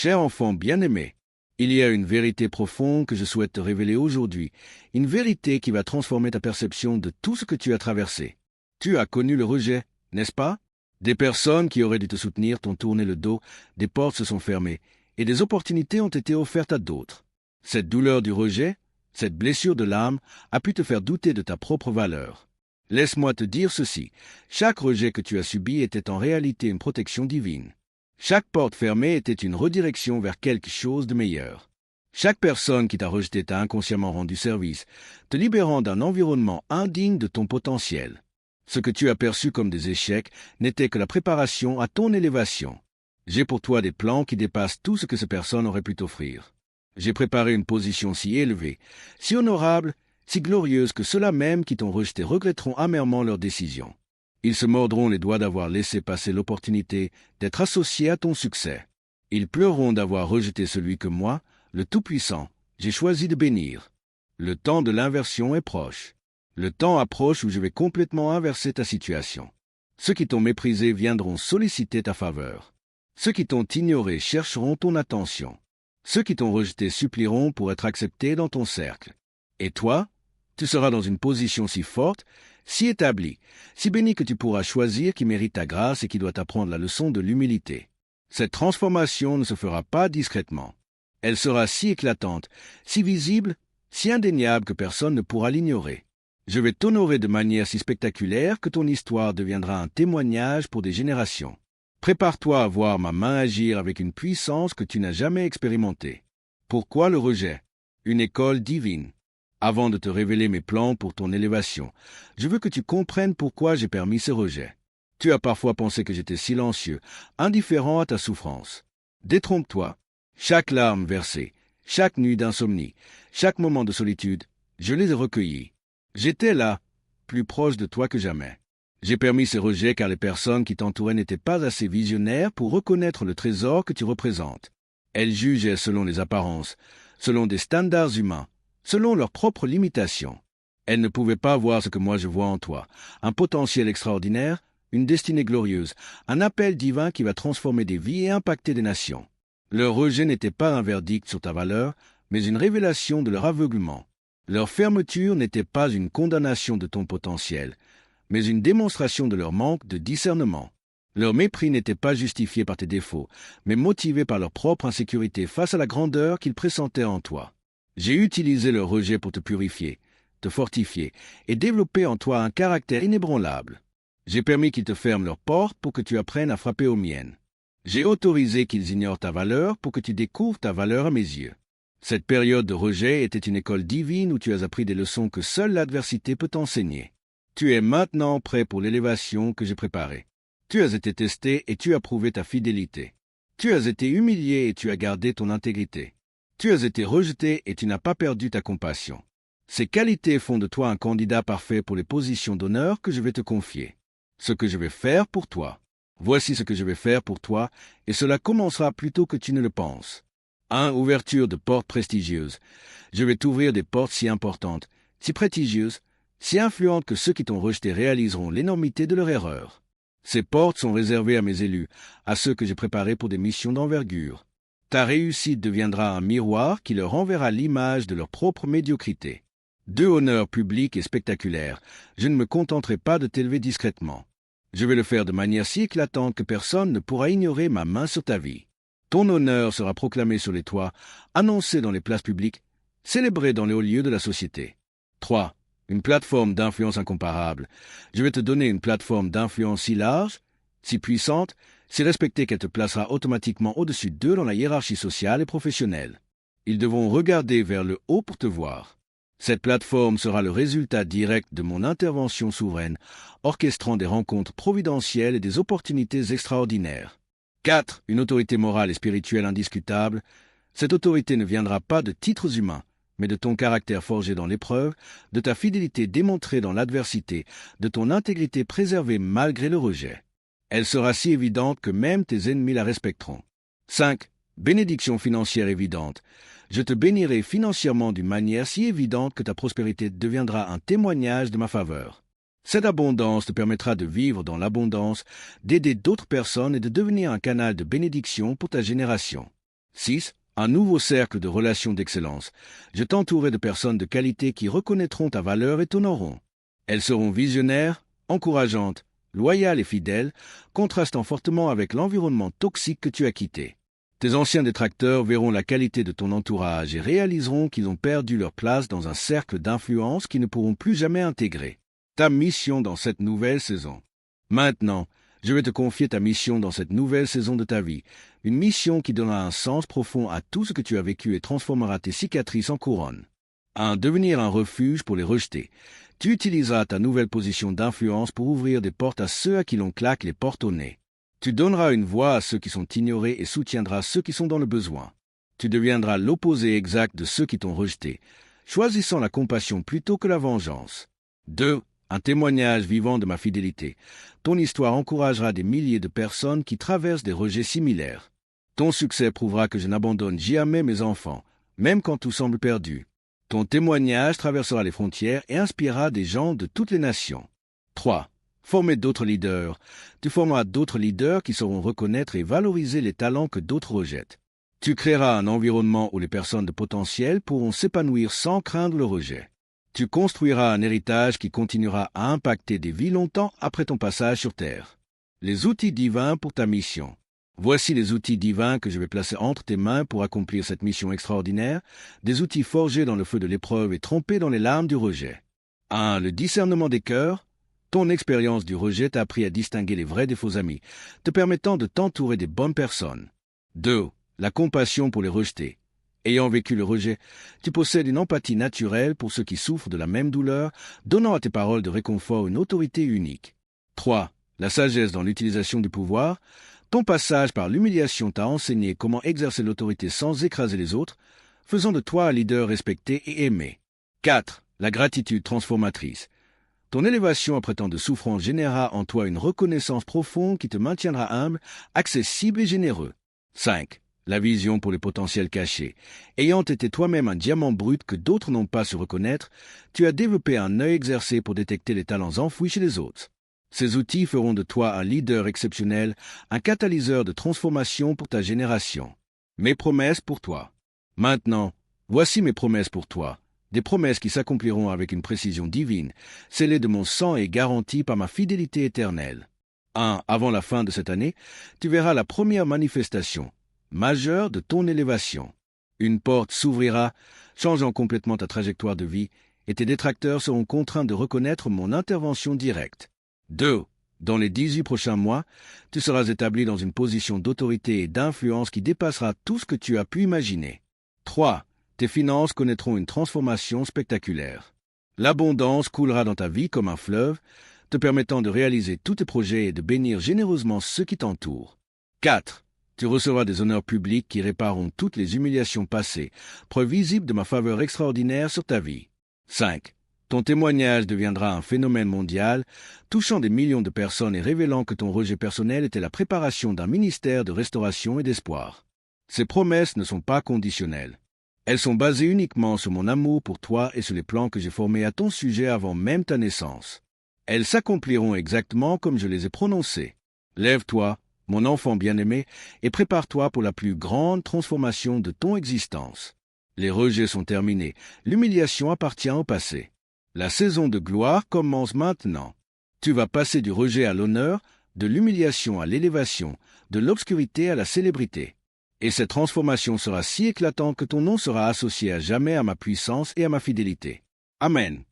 Cher enfant bien-aimé, il y a une vérité profonde que je souhaite te révéler aujourd'hui, une vérité qui va transformer ta perception de tout ce que tu as traversé. Tu as connu le rejet, n'est-ce pas? Des personnes qui auraient dû te soutenir t'ont tourné le dos, des portes se sont fermées, et des opportunités ont été offertes à d'autres. Cette douleur du rejet, cette blessure de l'âme, a pu te faire douter de ta propre valeur. Laisse-moi te dire ceci, chaque rejet que tu as subi était en réalité une protection divine. Chaque porte fermée était une redirection vers quelque chose de meilleur. Chaque personne qui t'a rejeté t'a inconsciemment rendu service, te libérant d'un environnement indigne de ton potentiel. Ce que tu as perçu comme des échecs n'était que la préparation à ton élévation. J'ai pour toi des plans qui dépassent tout ce que ces personnes auraient pu t'offrir. J'ai préparé une position si élevée, si honorable, si glorieuse que ceux-là même qui t'ont rejeté regretteront amèrement leur décision. Ils se mordront les doigts d'avoir laissé passer l'opportunité d'être associés à ton succès. Ils pleureront d'avoir rejeté celui que moi, le Tout-Puissant, j'ai choisi de bénir. Le temps de l'inversion est proche. Le temps approche où je vais complètement inverser ta situation. Ceux qui t'ont méprisé viendront solliciter ta faveur. Ceux qui t'ont ignoré chercheront ton attention. Ceux qui t'ont rejeté supplieront pour être acceptés dans ton cercle. Et toi, tu seras dans une position si forte, si établie, si bénie que tu pourras choisir qui mérite ta grâce et qui doit t'apprendre la leçon de l'humilité. Cette transformation ne se fera pas discrètement. Elle sera si éclatante, si visible, si indéniable que personne ne pourra l'ignorer. Je vais t'honorer de manière si spectaculaire que ton histoire deviendra un témoignage pour des générations. Prépare-toi à voir ma main agir avec une puissance que tu n'as jamais expérimentée. Pourquoi le rejet? Une école divine. Avant de te révéler mes plans pour ton élévation, je veux que tu comprennes pourquoi j'ai permis ce rejet. Tu as parfois pensé que j'étais silencieux, indifférent à ta souffrance. Détrompe-toi. Chaque larme versée, chaque nuit d'insomnie, chaque moment de solitude, je les ai recueillis. J'étais là, plus proche de toi que jamais. J'ai permis ce rejet car les personnes qui t'entouraient n'étaient pas assez visionnaires pour reconnaître le trésor que tu représentes. Elles jugeaient selon les apparences, selon des standards humains, selon leurs propres limitations. Elles ne pouvaient pas voir ce que moi je vois en toi, un potentiel extraordinaire, une destinée glorieuse, un appel divin qui va transformer des vies et impacter des nations. Leur rejet n'était pas un verdict sur ta valeur, mais une révélation de leur aveuglement. Leur fermeture n'était pas une condamnation de ton potentiel, mais une démonstration de leur manque de discernement. Leur mépris n'était pas justifié par tes défauts, mais motivé par leur propre insécurité face à la grandeur qu'ils pressentaient en toi. J'ai utilisé leur rejet pour te purifier, te fortifier et développer en toi un caractère inébranlable. J'ai permis qu'ils te ferment leurs portes pour que tu apprennes à frapper aux miennes. J'ai autorisé qu'ils ignorent ta valeur pour que tu découvres ta valeur à mes yeux. Cette période de rejet était une école divine où tu as appris des leçons que seule l'adversité peut t'enseigner. Tu es maintenant prêt pour l'élévation que j'ai préparée. Tu as été testé et tu as prouvé ta fidélité. Tu as été humilié et tu as gardé ton intégrité. Tu as été rejeté et tu n'as pas perdu ta compassion. Ces qualités font de toi un candidat parfait pour les positions d'honneur que je vais te confier. Ce que je vais faire pour toi. Voici ce que je vais faire pour toi, et cela commencera plus tôt que tu ne le penses. 1. Ouverture de portes prestigieuses. Je vais t'ouvrir des portes si importantes, si prestigieuses, si influentes que ceux qui t'ont rejeté réaliseront l'énormité de leur erreur. Ces portes sont réservées à mes élus, à ceux que j'ai préparés pour des missions d'envergure. Ta réussite deviendra un miroir qui leur enverra l'image de leur propre médiocrité. 2. Honneur public et spectaculaire. Je ne me contenterai pas de t'élever discrètement. Je vais le faire de manière si éclatante que personne ne pourra ignorer ma main sur ta vie. Ton honneur sera proclamé sur les toits, annoncé dans les places publiques, célébré dans les hauts lieux de la société. 3. Une plateforme d'influence incomparable. Je vais te donner une plateforme d'influence si large, si puissante, si respectée qu'elle te placera automatiquement au-dessus d'eux dans la hiérarchie sociale et professionnelle. Ils devront regarder vers le haut pour te voir. Cette plateforme sera le résultat direct de mon intervention souveraine, orchestrant des rencontres providentielles et des opportunités extraordinaires. 4. Une autorité morale et spirituelle indiscutable. Cette autorité ne viendra pas de titres humains, mais de ton caractère forgé dans l'épreuve, de ta fidélité démontrée dans l'adversité, de ton intégrité préservée malgré le rejet. Elle sera si évidente que même tes ennemis la respecteront. 5. Bénédiction financière évidente. Je te bénirai financièrement d'une manière si évidente que ta prospérité deviendra un témoignage de ma faveur. Cette abondance te permettra de vivre dans l'abondance, d'aider d'autres personnes et de devenir un canal de bénédiction pour ta génération. 6. Un nouveau cercle de relations d'excellence. Je t'entourerai de personnes de qualité qui reconnaîtront ta valeur et t'honoreront. Elles seront visionnaires, encourageantes, loyales et fidèles, contrastant fortement avec l'environnement toxique que tu as quitté. Tes anciens détracteurs verront la qualité de ton entourage et réaliseront qu'ils ont perdu leur place dans un cercle d'influence qu'ils ne pourront plus jamais intégrer. Ta mission dans cette nouvelle saison. Maintenant, je vais te confier ta mission dans cette nouvelle saison de ta vie, une mission qui donnera un sens profond à tout ce que tu as vécu et transformera tes cicatrices en couronne. 1. Devenir un refuge pour les rejetés. Tu utiliseras ta nouvelle position d'influence pour ouvrir des portes à ceux à qui l'on claque les portes au nez. Tu donneras une voix à ceux qui sont ignorés et soutiendras ceux qui sont dans le besoin. Tu deviendras l'opposé exact de ceux qui t'ont rejeté, choisissant la compassion plutôt que la vengeance. 2. Un témoignage vivant de ma fidélité. Ton histoire encouragera des milliers de personnes qui traversent des rejets similaires. Ton succès prouvera que je n'abandonne jamais mes enfants, même quand tout semble perdu. Ton témoignage traversera les frontières et inspirera des gens de toutes les nations. 3. Former d'autres leaders. Tu formeras d'autres leaders qui sauront reconnaître et valoriser les talents que d'autres rejettent. Tu créeras un environnement où les personnes de potentiel pourront s'épanouir sans craindre le rejet. Tu construiras un héritage qui continuera à impacter des vies longtemps après ton passage sur Terre. Les outils divins pour ta mission. Voici les outils divins que je vais placer entre tes mains pour accomplir cette mission extraordinaire, des outils forgés dans le feu de l'épreuve et trempés dans les larmes du rejet. 1. Le discernement des cœurs. Ton expérience du rejet t'a appris à distinguer les vrais des faux amis, te permettant de t'entourer des bonnes personnes. 2. La compassion pour les rejetés. Ayant vécu le rejet, tu possèdes une empathie naturelle pour ceux qui souffrent de la même douleur, donnant à tes paroles de réconfort une autorité unique. 3. La sagesse dans l'utilisation du pouvoir. Ton passage par l'humiliation t'a enseigné comment exercer l'autorité sans écraser les autres, faisant de toi un leader respecté et aimé. 4. La gratitude transformatrice. Ton élévation après tant de souffrance générera en toi une reconnaissance profonde qui te maintiendra humble, accessible et généreux. 5. La vision pour les potentiels cachés. Ayant été toi-même un diamant brut que d'autres n'ont pas su reconnaître, tu as développé un œil exercé pour détecter les talents enfouis chez les autres. Ces outils feront de toi un leader exceptionnel, un catalyseur de transformation pour ta génération. Mes promesses pour toi. Maintenant, voici mes promesses pour toi. Des promesses qui s'accompliront avec une précision divine, scellées de mon sang et garanties par ma fidélité éternelle. 1. Avant la fin de cette année, tu verras la première manifestation majeure de ton élévation. Une porte s'ouvrira, changeant complètement ta trajectoire de vie, et tes détracteurs seront contraints de reconnaître mon intervention directe. 2. Dans les 18 prochains mois, tu seras établi dans une position d'autorité et d'influence qui dépassera tout ce que tu as pu imaginer. 3. Tes finances connaîtront une transformation spectaculaire. L'abondance coulera dans ta vie comme un fleuve, te permettant de réaliser tous tes projets et de bénir généreusement ceux qui t'entourent. 4. Tu recevras des honneurs publics qui répareront toutes les humiliations passées, preuve visible de ma faveur extraordinaire sur ta vie. 5. Ton témoignage deviendra un phénomène mondial, touchant des millions de personnes et révélant que ton rejet personnel était la préparation d'un ministère de restauration et d'espoir. Ces promesses ne sont pas conditionnelles. Elles sont basées uniquement sur mon amour pour toi et sur les plans que j'ai formés à ton sujet avant même ta naissance. Elles s'accompliront exactement comme je les ai prononcées. Lève-toi, mon enfant bien-aimé, et prépare-toi pour la plus grande transformation de ton existence. Les rejets sont terminés, l'humiliation appartient au passé. La saison de gloire commence maintenant. Tu vas passer du rejet à l'honneur, de l'humiliation à l'élévation, de l'obscurité à la célébrité. Et cette transformation sera si éclatante que ton nom sera associé à jamais à ma puissance et à ma fidélité. Amen.